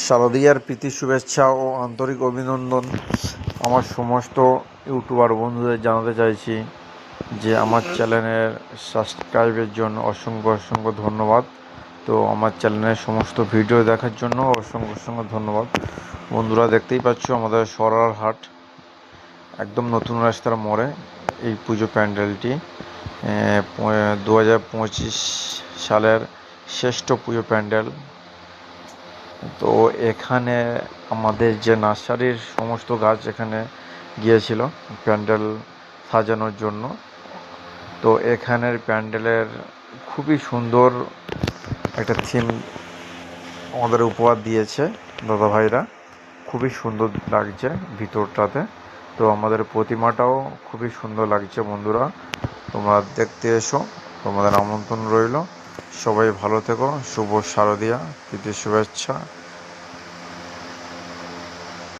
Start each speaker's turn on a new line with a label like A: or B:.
A: শারদীয়ার প্রীতি শুভেচ্ছা ও আন্তরিক অভিনন্দন। আমার সমস্ত ইউটিউবার বন্ধুদের জানাতে চাইছি যে আমার চ্যানেলের সাবস্ক্রাইবের জন্য অসংখ্য ধন্যবাদ। তো আমার চ্যানেলের সমস্ত ভিডিও দেখার জন্য অসংখ্য ধন্যবাদ। বন্ধুরা, দেখতেই পাচ্ছ আমাদের সরার হাট, একদম নতুন রাস্তার মোড়ে এই পুজো প্যান্ডেলটি 2025 সালের শ্রেষ্ঠ পুজো প্যান্ডেল। তো এখানে আমাদের যে নার্সারির সমস্ত গাছ এখানে গিয়েছিল প্যান্ডেল সাজানোর জন্য। তো এখানের প্যান্ডেলের খুবই সুন্দর একটা থিম আমাদের উপহার দিয়েছে দাদা ভাইরা। খুবই সুন্দর লাগছে ভিতরটাতে। তো আমাদের প্রতিমাটাও খুবই সুন্দর লাগছে। বন্ধুরা, তোমরা দেখতে এসো, তোমাদের আমন্ত্রণ রইল। সবাই ভালো থেকো। শুভ শারদীয়া, প্রীতি শুভেচ্ছা।